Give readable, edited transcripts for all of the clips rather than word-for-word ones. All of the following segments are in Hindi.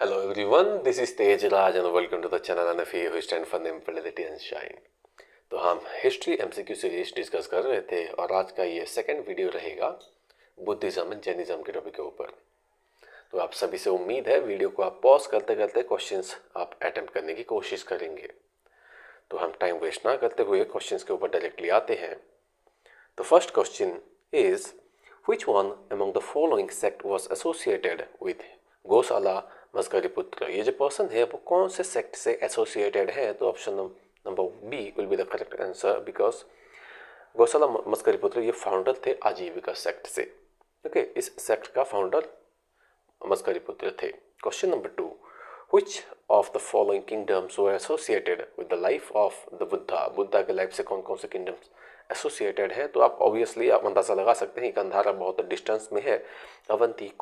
Hello everyone, this is Tej Raj and welcome to the channel NFE who stand for name fidelity and shine। तो हम हिस्ट्री एमसीक्यू सीरीज डिस्कस कर रहे थे और आज का ये सेकंड वीडियो रहेगा बुद्धिज्म एंड जैनिज्म के टॉपिक के ऊपर। तो आप सभी से उम्मीद है वीडियो को आप पॉज करते करते क्वेश्चंस आप अटेम्प्ट करने की कोशिश करेंगे। तो हम टाइम वेस्ट ना करते हुए क्वेश्चंस के ऊपर डायरेक्टली आते हैं। तो first question is which one among the following sect was associated with गौशाला मस्करीपुत्र। ये जो पर्सन है वो कौन से सेक्ट से एसोसिएटेड है? तो option number B will be the correct answer because Goshala Maskariputra ये फाउंडर थे आजीविका सेक्ट से। ओके, इस सेक्ट का फाउंडर मस्करीपुत्र थे। Question number 2, which of the following kingdoms were associated with the life of the Buddha. Buddha के लाइफ से कौन कौन से किंगडम्स एसोसिएटेड है? तो आप ऑब्वियसली आप अंदाजा लगा सकते हैं, गंधारा बहुत डिस्टेंस में है, अवंती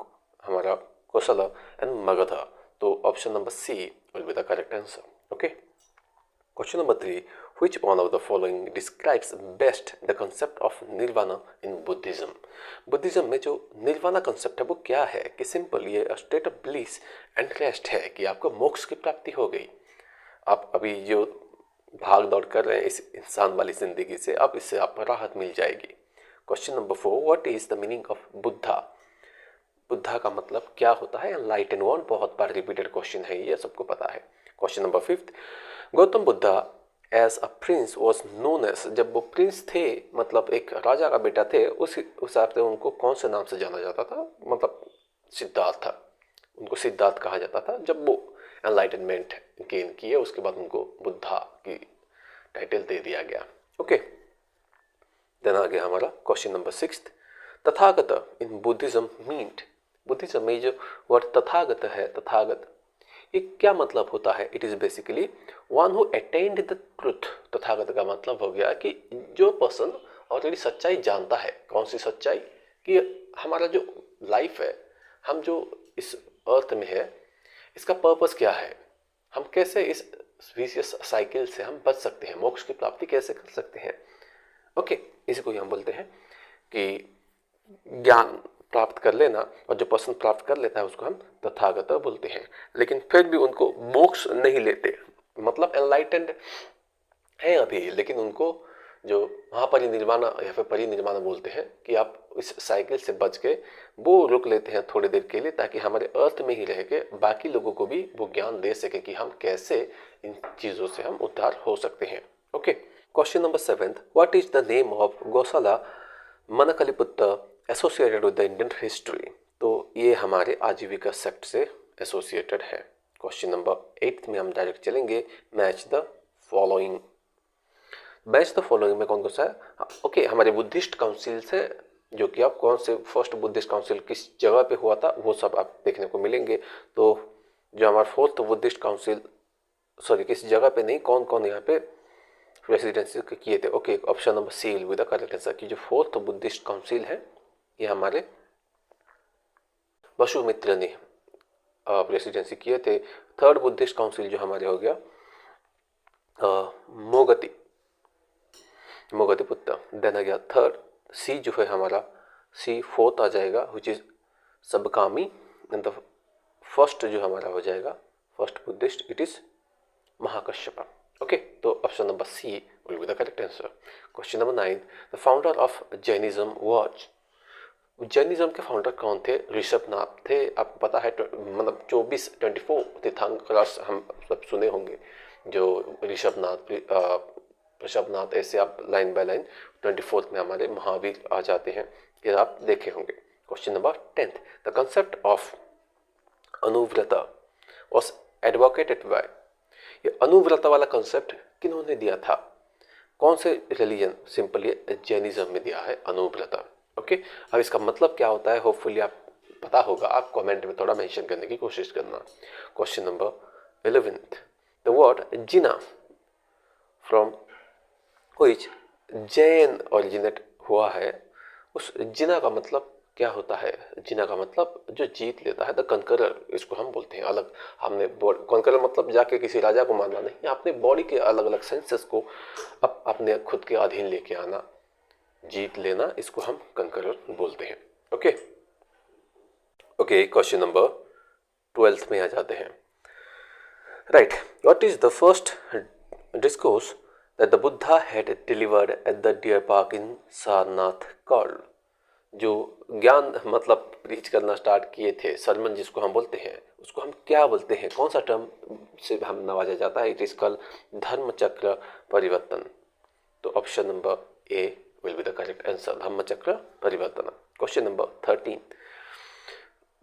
हमारा कोसला एंड मगधा। तो option number C will be the correct answer. Okay, question number 3, which one of the following describes best the concept of nirvana in Buddhism. Buddhism में जो निर्वाणा कंसेप्ट है वो क्या है? कि सिंपल ये state of bliss and rest है कि आपको मोक्ष की प्राप्ति हो गई। आप अभी जो भाग दौड़ कर रहे हैं इस इंसान वाली जिंदगी से, अब इससे आपको राहत मिल जाएगी। Question number 4, what is the meaning of Buddha. Buddha का मतलब क्या होता है? एनलाइटन वन, बहुत बार रिपीटेड क्वेश्चन है, ये सबको पता है। Question number 5, Gautam Buddha as a prince was known as. जब वो प्रिंस थे मतलब एक राजा का बेटा थे, उस हिसाब से उनको कौन से नाम से जाना जाता था? मतलब सिद्धार्थ था, उनको सिद्धार्थ कहा जाता था। जब वो एनलाइटनमेंट गेन किए उसके बाद उनको बुद्धा की टाइटल दे दिया गया। ओके, देन आ गया हमारा question number 6, Tathagata in Buddhism meant. Buddhism में जो वर्ड तथागत है, तथागत ये क्या मतलब होता है? It is basically one who attained the truth. Tathagata का मतलब हो गया कि जो पर्सन ऑलरेडी सच्चाई जानता है। कौन सी सच्चाई? कि हमारा जो लाइफ है, हम जो इस अर्थ में है, इसका पर्पस क्या है, हम कैसे इस विशियस साइकिल से हम बच सकते हैं, मोक्ष की प्राप्ति कैसे कर सकते हैं। ओके, इसी को हम बोलते हैं कि ज्ञान प्राप्त कर लेना, और जो पर्सन प्राप्त कर लेता है उसको हम तथागत बोलते हैं। लेकिन फिर भी उनको मोक्ष नहीं लेते, मतलब एनलाइटेंड है अभी, लेकिन उनको जो महापरिनिर्वाण या फिर परिनिर्वाण बोलते हैं कि आप इस साइकिल से बच के वो रुक लेते हैं थोड़ी देर के लिए, ताकि हमारे अर्थ में ही रह के बाकी लोगों को भी वो ज्ञान दे सके कि हम कैसे इन चीज़ों से हम उद्धार हो सकते हैं। Okay, question number 7, what is the name of Goshala Mankhaliputra associated with the Indian history. तो ये हमारे आजीविका सेक्ट से एसोसिएटेड है। क्वेश्चन नंबर 8 में हम डायरेक्ट चलेंगे, match the following. Match the following में कौन कौन सा है? ओके, हमारे बुद्धिस्ट काउंसिल से, जो कि आप कौन से फर्स्ट बुद्धिस्ट काउंसिल किस जगह पे हुआ था वो सब आप देखने को मिलेंगे। तो जो हमारा फोर्थ बुद्धिस्ट काउंसिल, सॉरी किस जगह पे नहीं, कौन कौन यहाँ पे रेसिडेंसी किए थे। Okay, option number C will be the correct answer कि जो फोर्थ बुद्धिस्ट काउंसिल है ये हमारे वसुमित्र ने प्रेसिडेंसी किए थे। थर्ड बुद्धिस्ट काउंसिल जो हमारे हो गया मोगति पुत्र। देन आ गया थर्ड सी जो है हमारा, सी फोर्थ आ जाएगा which is Sabakami. And the first जो हमारा हो जाएगा first Buddhist, it is Mahakashyap. Okay, तो option number C will be the correct answer. Question number 9, the founder of Jainism was. Jainism के फाउंडर कौन थे? ऋषभनाथ थे। आपको पता है मतलब 24 तीर्थंकर हम सब सुने होंगे, जो ऋषभनाथ ऐसे आप लाइन बाय लाइन 24 में हमारे महावीर आ जाते हैं, ये आप देखे होंगे। Question number 10, the concept of Anuvrata was advocated by. ये अनुव्रता वाला कंसेप्ट किन्होंने दिया था? कौन से रिलीजन? सिंपल ये जैनिज्म में दिया है अनुव्रता। ओके, अब इसका मतलब क्या होता है होपफुली आप पता होगा, आप कमेंट में थोड़ा मेंशन करने की कोशिश करना। Question number 11, the word Jinnah from which Jain originate हुआ है। उस जिना का मतलब क्या होता है? जिना का मतलब जो जीत लेता है, द कनकरर, इसको हम बोलते हैं। अलग हमने कनकरर मतलब जाके किसी राजा को मारना नहीं, अपने बॉडी के अलग अलग सेंसेस को अपने खुद के अधीन लेके आना, जीत लेना, इसको हम कंकरर बोलते हैं। ओके, क्वेश्चन नंबर 12th में आ जाते हैं। Right, what is the first discourse that the Buddha had delivered at the deer park in Sarnath called? जो ज्ञान मतलब प्रीच करना स्टार्ट किए थे, सरमन जिसको हम बोलते हैं, उसको हम क्या बोलते हैं, कौन सा टर्म से हम नवाजा जाता है? इट इज कॉल्ड धर्म चक्र परिवर्तन। तो option number A will be the correct answer, Dhamma Chakra Parivartan. Question number 13,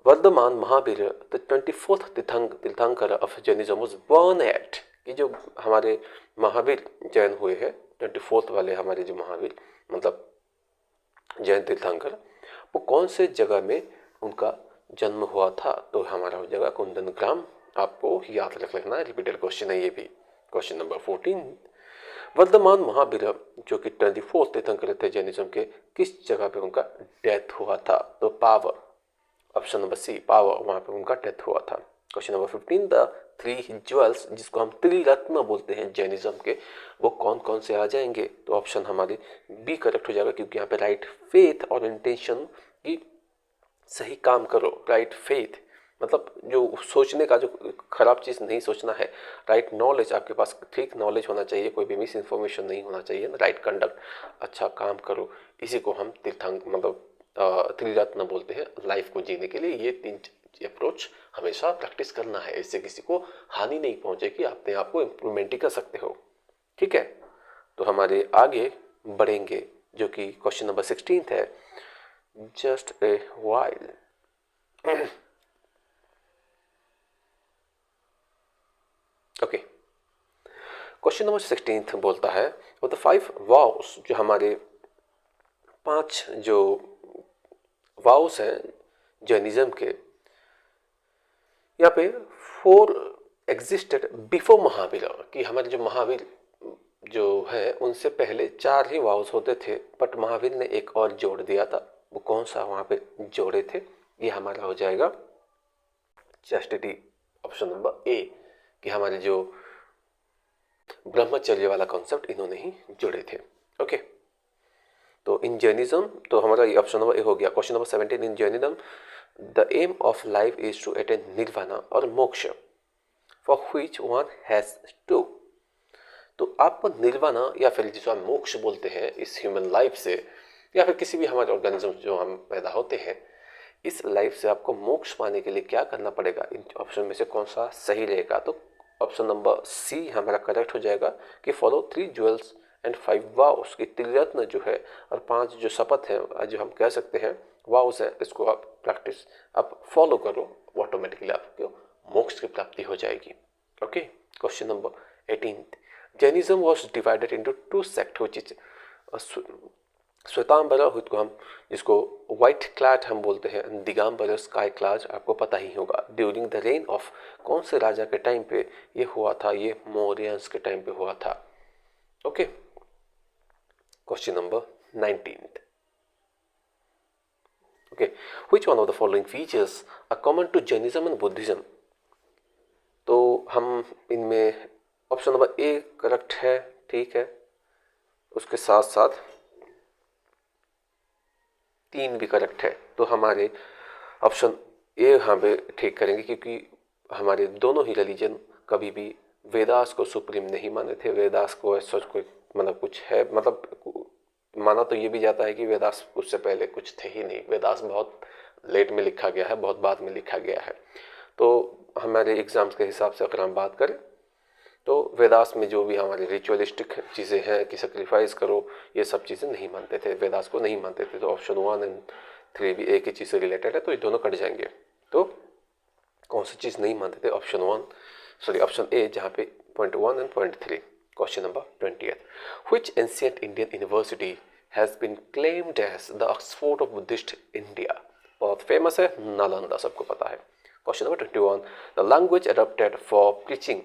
Vardhaman Mahavir the 24th Tirthankar of Jainism was born at. ये जो हमारे महावीर जैन हुए हैं, 24th वाले हमारे जो महावीर मतलब जैन तीर्थंकर, वो कौन से जगह में उनका जन्म हुआ था? तो हमारा हो जाएगा कुंदन ग्राम। आपको याद रख लेना, रिपीटेड क्वेश्चन है ये भी। क्वेश्चन नंबर 14, वर्धमान महावीर जो कि 24th तीर्थंकर थे जैनिज्म के, किस जगह पे उनका डेथ हुआ था? तो Pava, option number C, Pava, वहां पे उनका डेथ हुआ था। क्वेश्चन नंबर 15, द 3 ज्वेल्स जिसको हम त्रिरत्न बोलते हैं जैनिज्म के, वो कौन कौन से आ जाएंगे? तो ऑप्शन हमारी बी करेक्ट हो जाएगा, क्योंकि यहाँ पे राइट फेथ और इंटेंशन की सही काम करो। राइट फेथ मतलब जो सोचने का, जो खराब चीज़ नहीं सोचना है। राइट नॉलेज, आपके पास ठीक नॉलेज होना चाहिए, कोई भी मिस इन्फॉर्मेशन नहीं होना चाहिए। राइट कंडक्ट, अच्छा काम करो, इसी को हम तीर्थंक मतलब त्रिरत्न बोलते हैं लाइफ को जीने के लिए। ये 3 अप्रोच हमेशा प्रैक्टिस करना है, इससे किसी को हानि नहीं पहुंचेगी, अपने आप को इम्प्रूवमेंट ही कर सकते हो। ठीक है, तो हमारे आगे बढ़ेंगे जो कि क्वेश्चन नंबर 16 है, just a while. Okay, question number 16 बोलता है, वो द 5 वाउस, जो हमारे 5 जो वाउस हैं जैनिज्म के, यहाँ पे 4 एग्जिस्टेड बिफोर महावीर, कि हमारे जो महावीर जो है उनसे पहले 4 ही वाउस होते थे, बट महावीर ने एक और जोड़ दिया था। वो कौन सा वहाँ पे जोड़े थे? ये हमारा हो जाएगा चैस्टिटी, ऑप्शन नंबर ए, कि हमारे जो ब्रह्मचर्य वाला कॉन्सेप्ट इन्होंने ही जोड़े थे। ओके, तो इन जैनिज्म, तो हमारा ये ऑप्शन नंबर ए हो गया। Question number 17, in Jainism the aim of life is to attain nirvana और moksha, for which one has to. तो आपको निर्वाणा या फिर जिसको हम मोक्ष बोलते हैं इस ह्यूमन लाइफ से, या फिर किसी भी हमारे ऑर्गेनिज्म जो हम पैदा होते हैं, इस लाइफ से आपको मोक्ष पाने के लिए क्या करना पड़ेगा? इन ऑप्शन में से कौन सा सही रहेगा? तो ऑप्शन नंबर सी हमारा करेक्ट हो जाएगा कि फॉलो 3 ज्वेल्स एंड 5 वाउस, की त्रिरत्न जो है और 5 जो शपथ है, जो हम कह सकते हैं वाउस है, इसको आप प्रैक्टिस आप फॉलो करो, ऑटोमेटिकली आपको मोक्ष की प्राप्ति हो जाएगी। Okay, question number 18, Jainism was divided into 2 sect which is Shvetambara, जिसको व्हाइट क्लैड हम बोलते हैं, दिगंबर स्काई क्लैड, आपको पता ही होगा। ड्यूरिंग द रेन ऑफ कौन से राजा के टाइम पे ये हुआ था? ये मौर्यंस के टाइम पे हुआ था। Okay, question number 19, okay, which one of the following features are common to Jainism and Buddhism? तो हम इनमें ऑप्शन नंबर ए करेक्ट है, ठीक है, उसके साथ साथ 3 भी करेक्ट है। तो हमारे ऑप्शन ए यहाँ पे ठीक करेंगे, क्योंकि हमारे दोनों ही रिलीजन कभी भी वेदास को सुप्रीम नहीं माने थे। वेदास को ऐसा कोई मतलब कुछ है, मतलब माना तो ये भी जाता है कि वेदास उससे पहले कुछ थे ही नहीं। वेदास बहुत लेट में लिखा गया है, बहुत बाद में लिखा गया है। तो हमारे एग्जाम्स के हिसाब से अगर हम बात करें तो वेदास में जो भी हमारी रिचुअलिस्टिक चीज़ें हैं कि सेक्रीफाइस करो, ये सब चीज़ें नहीं मानते थे, वेदास को नहीं मानते थे। तो ऑप्शन 1 एंड 3 भी एक ही चीज़ से रिलेटेड है, तो ये दोनों कट जाएंगे। तो कौन सी चीज़ नहीं मानते थे? ऑप्शन ए, जहाँ पे point 1 and point 3। Question number 20, which ancient Indian university has been claimed as the Oxford of Buddhist India? बहुत फेमस है, नालंदा, सबको पता है। Question number 21, the language adopted for preaching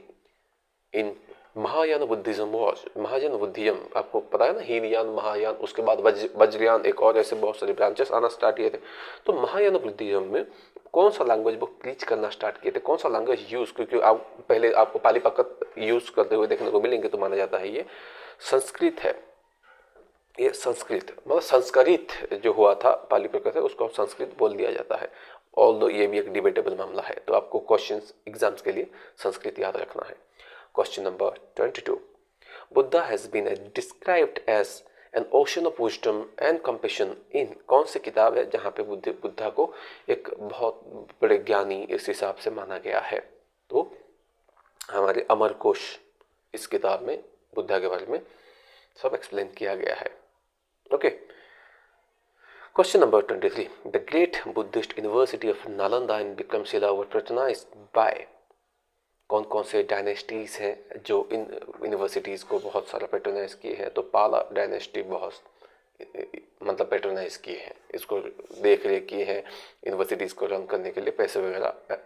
in Mahayana Buddhism was? Mahayana Buddhism आपको पता है ना, हीनयान, महायान, उसके बाद वज्रयान, एक और ऐसे बहुत सारे ब्रांचेस आना स्टार्ट किए थे। तो महायान बुद्धिज्म में कौन सा लैंग्वेज वो प्रीच करना स्टार्ट किए थे? कौन सा लैंग्वेज यूज? क्योंकि आप पहले आपको पाली पकत यूज करते हुए देखने को मिलेंगे, तो माना जाता है ये संस्कृत है। ये संस्कृत मतलब संस्कृत जो हुआ था पाली प्रकृत है, उसको संस्कृत बोल दिया जाता है। ऑल्दो ये भी एक डिबेटेबल मामला है। तो आपको क्वेश्चंस एग्जाम्स के लिए संस्कृत याद रखना है। Question number 22, Buddha has been described as an ocean of wisdom and compassion in, कौन सी किताब है जहाँ पे बुद्धा को एक बहुत बड़े ज्ञानी इस हिसाब से माना गया है? तो हमारे अमरकोश इस किताब में बुद्धा के बारे में सब एक्सप्लेन किया गया है। Okay, question number 23, the great Buddhist university of Nalanda and Vikramashila were patronised by, कौन कौन से डायनेस्टीज हैं जो इन यूनिवर्सिटीज़ को बहुत सारा पैट्रोनाइज किए हैं? तो पाला डायनेस्टी बहुत मतलब पैट्रोनाइज किए हैं, इसको देख रेख किए हैं, यूनिवर्सिटीज़ को रन करने के लिए पैसे वगैरह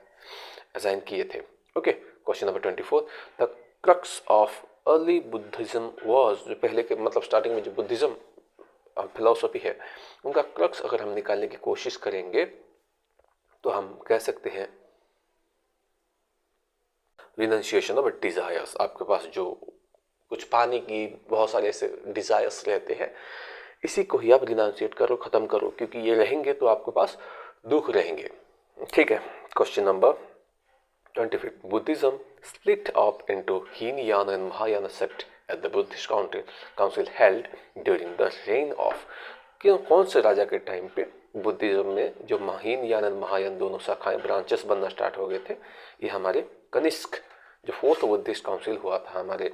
असाइन किए थे। Okay, question number 24, the crux of early Buddhism was, जो पहले के मतलब स्टार्टिंग में जो बुद्धिज्म फिलोसफी है उनका क्रक्स अगर हम निकालने की कोशिश करेंगे तो हम कह सकते हैं रिनंसिएशन ऑफ डिजायर्स। आपके पास जो कुछ पाने की बहुत सारे ऐसे डिजायर्स रहते हैं, इसी को ही आप रिनाउंशिएट करो, खत्म करो, क्योंकि ये रहेंगे तो आपके पास दुख रहेंगे। ठीक है, question number 25, Buddhism split up into Hinayana and Mahayana sect at the Buddhist council held during the rain of, कौन से राजा के टाइम पे बुद्धिज्म में जो हीनयान एंड महायान दोनों शाखाएं ब्रांचेस बनना स्टार्ट हो गए थे? ये हमारे कनिष्क जो 4th बुद्धिस्ट काउंसिल हुआ था हमारे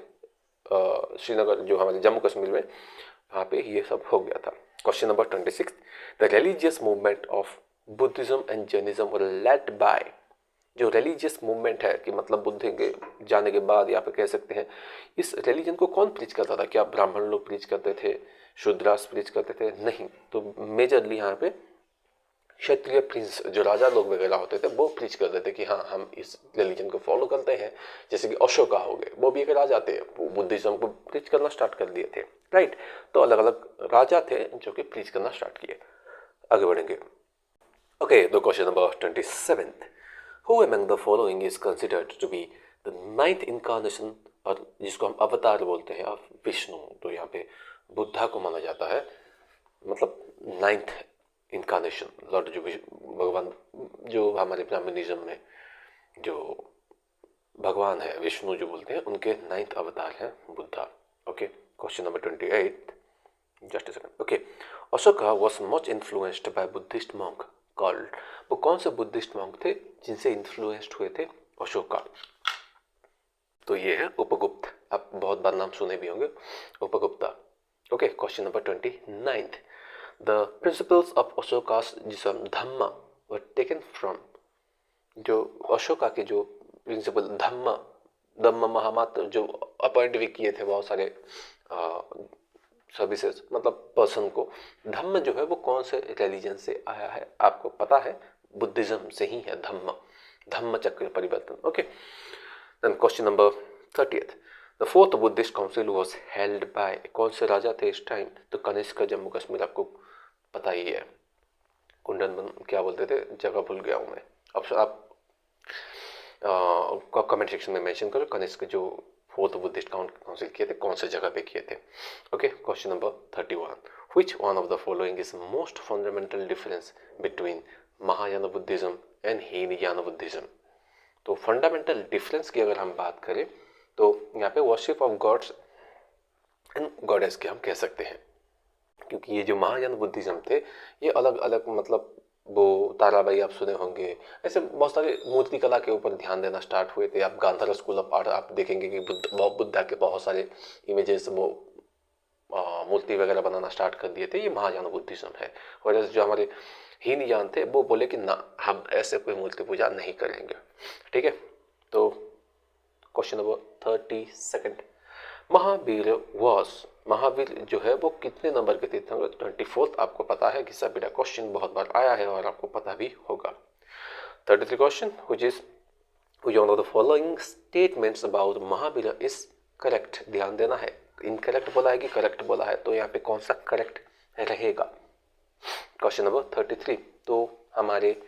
श्रीनगर, जो हमारे जम्मू कश्मीर में, वहाँ पे ये सब हो गया था। Question number 26, the religious movement of Buddhism and Jainism were led by, जो रिलीजियस मूवमेंट है कि मतलब बुद्ध के जाने के बाद यहाँ पे कह सकते हैं इस रिलीजन को कौन प्रीच करता था? क्या ब्राह्मण लोग प्रीच करते थे, शूद्रास प्रीच करते थे? नहीं, तो मेजरली यहाँ पे क्षत्रिय प्रिंस जो राजा लोग वगैरह होते थे वो प्रीच करते थे कि हाँ हम इस रिलीजन को फॉलो करते हैं। जैसे कि अशोका हो गए, वो भी एक राजा थे, वो बुद्धिज्म को प्रीच करना स्टार्ट कर दिए थे, राइट। तो अलग अलग राजा थे जो कि प्रीच करना स्टार्ट किए। आगे बढ़ेंगे। ओके, तो question number 27, who among the following is considered to be the 9th incarnation, और जिसको हम अवतार बोलते हैं, ऑफ विष्णु। तो यहाँ पे बुद्धा को माना जाता है मतलब 9th इनकार्नेशन, लॉर्ड जो भगवान, जो हमारे ब्राह्मणिज्म में जो भगवान है विष्णु जो बोलते हैं, उनके 9th अवतार हैं Buddha. Okay, question number 28, just a second. Okay, Ashoka was much influenced by Buddhist monk called, वो कौन से बुद्धिस्ट मॉन्क थे जिनसे इन्फ्लुएंस्ड हुए थे अशोका? तो ये है उपगुप्त, आप बहुत बार नाम सुने भी होंगे, Upagupta. Okay, question number 29, the principles of Ashoka's Dhamma were taken from, जो अशोका के जो प्रिंसिपल धम्म महामात्र जो अपॉइंट भी किए थे बहुत सारे सर्विसेज मतलब पर्सन को, धम्म जो है वो कौन से रिलीजन से आया है? आपको पता है बुद्धिज्म से ही है Dhamma Chakra Parivartan. Okay, then question number 30, the 4th Buddhist council was held by, कौन से राजा थे इस टाइम? तो कनिष्क जम्मू कश्मीर, आपको पता ही है। कुंडन क्या बोलते थे, जगह भूल गया हूँ मैं, ऑप्शन आप कमेंट सेक्शन में मेंशन करो, कनिष्क जो 4th बुद्धिस्ट काउंसिल किए थे कौन से जगह पे किए थे। Okay, question number 31, which one of the following is most fundamental difference between Mahayana Buddhism and Hinayana Buddhism? तो फंडामेंटल डिफरेंस की अगर हम बात करें तो यहाँ पे worship of gods and goddess के हम कह सकते हैं, क्योंकि ये जो महायान बुद्धिज्म थे ये अलग अलग मतलब वो ताराबाई आप सुने होंगे, ऐसे बहुत सारे मूर्ति कला के ऊपर ध्यान देना स्टार्ट हुए थे। आप गांधार स्कूल ऑफ आर्ट आप देखेंगे कि बुद्धा के बहुत सारे इमेजेस वो मूर्ति वगैरह बनाना स्टार्ट कर दिए थे, ये महायान बुद्धिज्म है। और जो हमारे हीनयान थे वो बोले कि ना हम ऐसे कोई मूर्ति पूजा नहीं करेंगे। ठीक है, तो क्वेश्चन नंबर 32, महावीर जो है वो कितने नंबर के तीर्थंकर? 24th, आपको पता है कि सभी क्वेश्चन बहुत बार आया है और आपको पता भी होगा। 33 question, which one of the following statements about Mahavir is correct? ध्यान देना है, इनकरेक्ट बोला है कि करेक्ट बोला है, तो यहाँ पे कौन सा करेक्ट रहेगा? क्वेश्चन नंबर 33, तो हमारे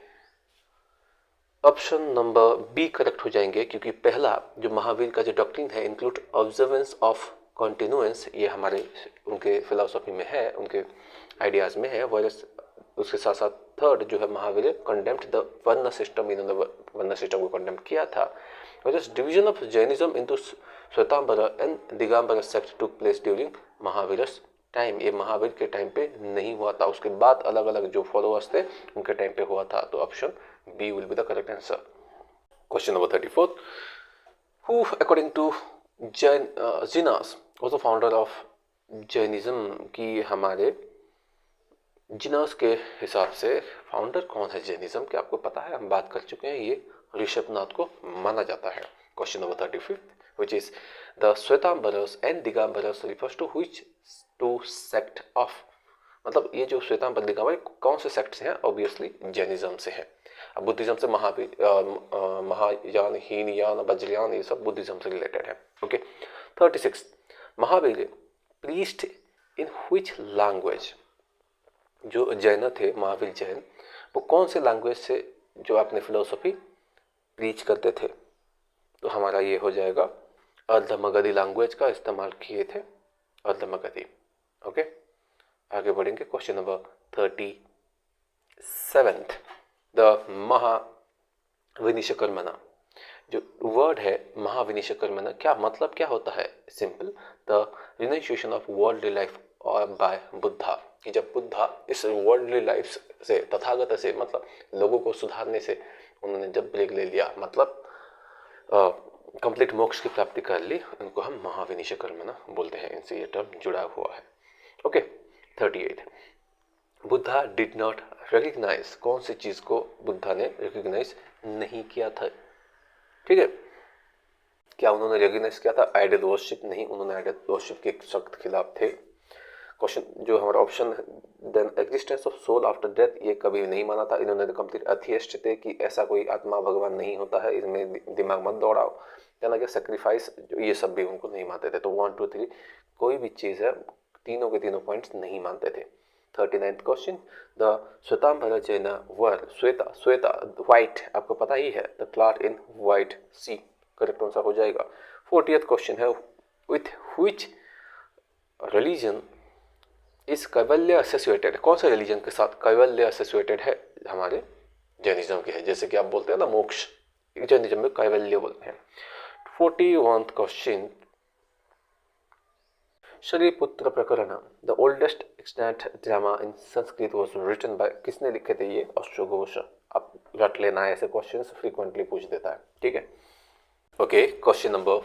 ऑप्शन नंबर बी करेक्ट हो जाएंगे, क्योंकि पहला जो महावीर का जो डॉक्ट्रिन है इंक्लूड ऑब्जर्वेंस ऑफ कॉन्टिन्यूएंस, ये हमारे उनके फिलोसफी में है, उनके आइडियाज़ में है। वरस उसके साथ साथ थर्ड जो है Mahavir condemned the varna system, इन्होंने वर्ण सिस्टम को कंडेम किया था। Division of Jainism into Shvetambar and Digambar sect took place during Mahavira's time, ये महावीर के टाइम पे नहीं हुआ था, उसके बाद अलग अलग जो फॉलोअर्स थे उनके टाइम पे हुआ था। तो option B will be the correct answer. Question number 34, who according to Jinas was the founder of Jainism, की हमारे जिनास के हिसाब से फाउंडर कौन है जैनिज्म के, आपको पता है, हम बात कर चुके हैं, ये ऋषभनाथ को माना जाता है। Question number 35, which is the Shvetambaras and Digambaras refers to which two sect of, मतलब ये जो श्वेतांबर दिगंबर कौन से सेक्ट से हैं, ऑब्वियसली जैनिज्म से है। अब बुद्धिज्म से महायान, हीनयान, वज्रयान, ये सब बुद्धिज्म से रिलेटेड है। Okay 36, Mahavir priest in which language, जो जैन थे महावीर जैन, वो कौन से लैंग्वेज से जो अपने फिलोसफी प्रीच करते थे, तो हमारा ये हो जाएगा अर्धमगधी लैंग्वेज का इस्तेमाल किए थे, अर्धमगधी। ओके आगे बढ़ेंगे। क्वेश्चन नंबर 37, द महाविनिशकर्मणा, जो वर्ड है महाविनिशकर्मणा, क्या मतलब क्या होता है? Simple, the renunciation of worldly life by Buddha, कि जब बुद्धा इस वर्ल्डली लाइफ से, तथागत से, मतलब लोगों को सुधारने से उन्होंने जब ब्रेक ले लिया, मतलब कंप्लीट मोक्ष की प्राप्ति कर ली, उनको हम महाविनिशकर्मणा बोलते हैं, इनसे ये टर्म जुड़ा हुआ है। Okay 38, Buddha did not recognise, कौन सी चीज को बुद्धा ने रिकग्नाइज नहीं किया था? ठीक है, क्या उन्होंने रिकग्नाइज किया था? आइडल वर्शिप नहीं, उन्होंने आइडल वर्शिप के सख्त खिलाफ थे। क्वेश्चन जो हमारा ऑप्शन है, then existence of soul after death, ये कभी नहीं माना था इन्होंने, तो कंप्लीट एथियस्ट थे कि ऐसा कोई आत्मा भगवान नहीं होता है, इसमें दिमाग मत दौड़ाओ। देन आगे सेक्रीफाइस, ये सब भी उनको नहीं मानते थे। तो 1 2 3 कोई भी चीज़ है, तीनों के तीनों पॉइंट्स नहीं मानते थे। 39th question, the Shvetambara Jain wore, श्वेता, श्वेता व्हाइट, आपको पता ही है, the cloth in white C, correct answer हो जाएगा। 40th क्वेश्चन है, विथ व्हिच रिलीजन इस कैवल्य एसोसिएटेड, कौन सा रिलीजन के साथ कैवल्य एसोसिएटेड है? हमारे जैनिज्म के है, जैसे कि आप बोलते हैं ना मोक्ष, जैनिज्म में कैवल्य बोलते हैं। 41th question, Shariputra Prakarana, the oldest extant drama in Sanskrit was written by, किसने लिखे थे ये? अश्वघोष। आप रट लेना है, ऐसे क्वेश्चंस फ्रीक्वेंटली पूछ देता है, ठीक है। Okay question number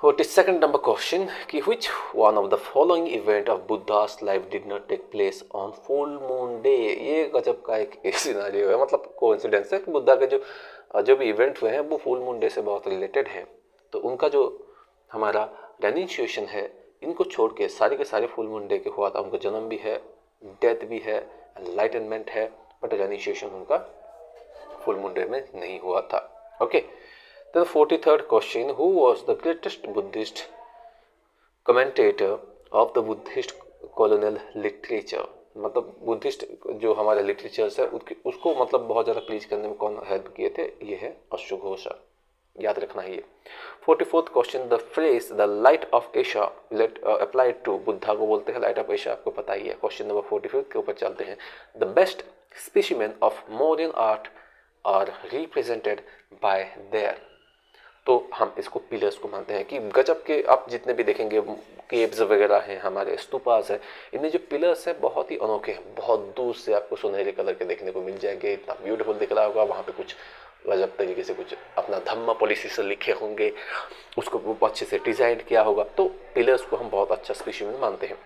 42nd number question, कि which one of the following event of Buddha's life did not take place on full moon day, ये गजब का एक सिनेरियो है, मतलब कोइंसिडेंस है कि बुद्धा के जो भी इवेंट हुए हैं वो फुल मून डे से बहुत रिलेटेड है। तो उनका जो हमारा रेनिशिएशन है, इनको छोड़ के सारे फुल मून डे के हुआ था। उनका जन्म भी है, डेथ भी है, एनलाइटनमेंट है, बट रेनिशिएशन उनका फुल मून डे में नहीं हुआ था। Okay The 43rd question, who was the greatest Buddhist commentator of the Buddhist colonial literature, मतलब बुद्धिस्ट जो हमारे लिटरेचर्स है उसको मतलब बहुत ज़्यादा प्लीज करने में कौन हेल्प किए थे? ये है अश्वघोष, याद रखना है ये। 44th question, the phrase the light of Asia applied to, Buddha को बोलते हैं लाइट ऑफ एशिया, आपको पता ही है। क्वेश्चन नंबर 45 के ऊपर चलते हैं, the best specimen of modern art are represented by their, तो हम इसको पिलर्स को मानते हैं कि गजब के, आप जितने भी देखेंगे केव्स वगैरह हैं, हमारे स्तूपास है, इनमें जो पिलर्स है बहुत ही अनोखे हैं, बहुत दूर से आपको सुनहरे कलर के देखने को मिल जाएंगे, इतना ब्यूटीफुल दिख रहा होगा, वहाँ पे कुछ गजब तरीके से कुछ अपना धम्म पॉलिसी से लिखे होंगे, उसको वो अच्छे से डिजाइन किया होगा, तो पिलर्स को हम बहुत अच्छा स्पेसिमेन मानते हैं।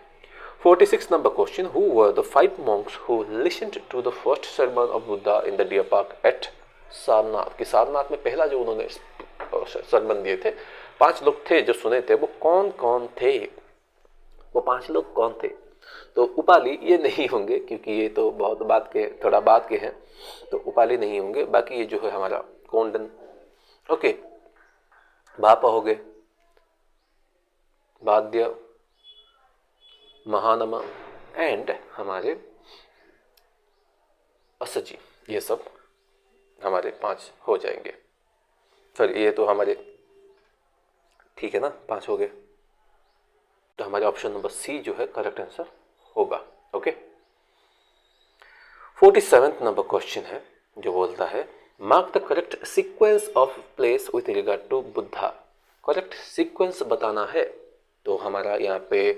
46 number question, who were the 5 monks who listened to the first sermon of Buddha in the deer park at Sarnath, कि सारनाथ में पहला जो उन्होंने सरमन दिए थे, 5 लोग थे जो सुने थे, वो कौन कौन थे? वो 5 लोग कौन थे? तो उपाली ये नहीं होंगे, क्योंकि ये तो बहुत बात के, थोड़ा बात के हैं, तो उपाली नहीं होंगे। बाकी ये जो है हमारा कोंडन, ओके, बापा हो गए, वाद्य, महानमा एंड हमारे असजी, ये सब हमारे 5 हो जाएंगे। सर ये तो हमारे ठीक है ना, 5 हो गए, तो हमारे ऑप्शन नंबर सी जो है करेक्ट आंसर होगा। ओके 47th नंबर क्वेश्चन है जो बोलता है mark the correct sequence of place with regard to Buddha. Correct sequence बताना है तो हमारा यहाँ पे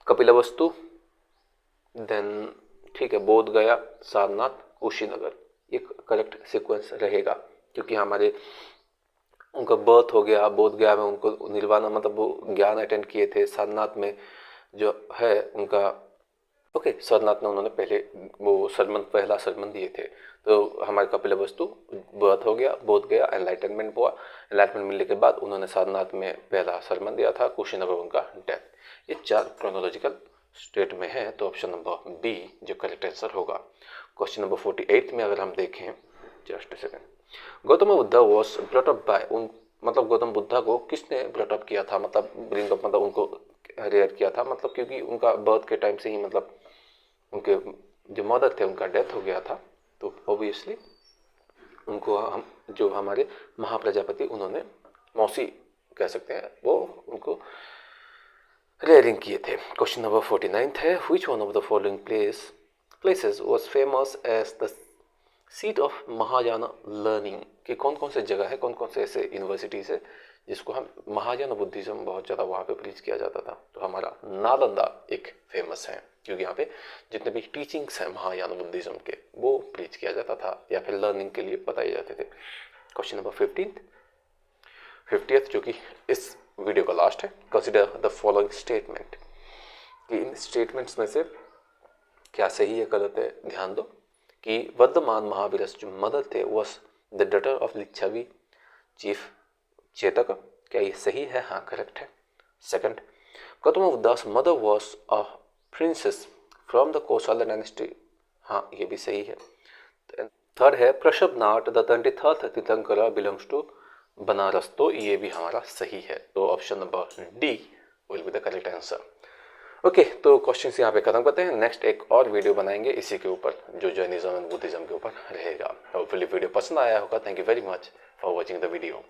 कपिलवस्तु, देन ठीक है बोध गया, सारनाथ, कुशीनगर, ये करेक्ट सीक्वेंस रहेगा क्योंकि हमारे उनका बर्थ हो गया, बोध गया में उनको निर्वाण मतलब वो ज्ञान अटेंड किए थे, सारनाथ में जो है उनका ओके सारनाथ में उन्होंने पहले वो सरमन पहला सरमन दिए थे। तो हमारे कपिलवस्तु बर्थ हो गया, बोध गया, एनलाइटनमेंट हुआ, एनलाइटनमेंट मिलने के बाद उन्होंने सारनाथ में पहला सरमन दिया था, कुशीनगर उनका डेथ। ये 4 क्रोनोलॉजिकल स्टेट में है तो ऑप्शन नंबर बी जो करेक्ट आंसर होगा। क्वेश्चन नंबर 48 में अगर हम देखें, just second, Gautam Buddha was brought up by, उन मतलब गौतम बुद्धा को किसने ब्रॉट अप किया था, मतलब ब्रिंग अप मतलब उनको रेयर किया था, मतलब क्योंकि उनका बर्थ के टाइम से ही मतलब उनके जो मदर थे उनका डेथ हो गया था तो ऑब्वियसली उनको हम जो हमारे महाप्रजापति उन्होंने मौसी कह सकते हैं वो उनको रेयरिंग किए थे। क्वेश्चन नंबर 49 है which one of the following places was famous as the seat of Mahayana learning, कि कौन कौन से जगह है, कौन कौन से ऐसे यूनिवर्सिटीज़ है जिसको हम महायान बुद्धिज्म बहुत ज़्यादा वहाँ पे प्रीच किया जाता था। तो हमारा नालंदा एक फेमस है क्योंकि यहाँ पे जितने भी टीचिंग्स हैं महायान बुद्धिज्म के वो प्रीच किया जाता था या फिर लर्निंग के लिए बताए जाते थे। क्वेश्चन नंबर 50th जो कि इस वीडियो का लास्ट है, कंसिडर द फॉलोइंग स्टेटमेंट, कि इन स्टेटमेंट्स में से क्या सही है गलत है ध्यान दो। कि वर्धमान महावीरस जो मदर थे was the daughter of Lichchhavi chief Chetak, क्या ये सही है? हाँ करेक्ट है। Second, Gautama Buddha's mother was a princess from the Koshala dynasty, हाँ ये भी सही है। थर्ड है प्रषभनाट द 23rd तीर्थंकर बिलोंग्स टू बनारस, तो ये भी हमारा सही है। तो option number D will be the correct answer. Okay तो क्वेश्चंस यहाँ पे खत्म करते हैं, नेक्स्ट एक और वीडियो बनाएंगे इसी के ऊपर जो जैनिज्म एंड बुद्धिज्म के ऊपर रहेगा। होपफुली वीडियो पसंद आया होगा। Thank you very much for watching the video.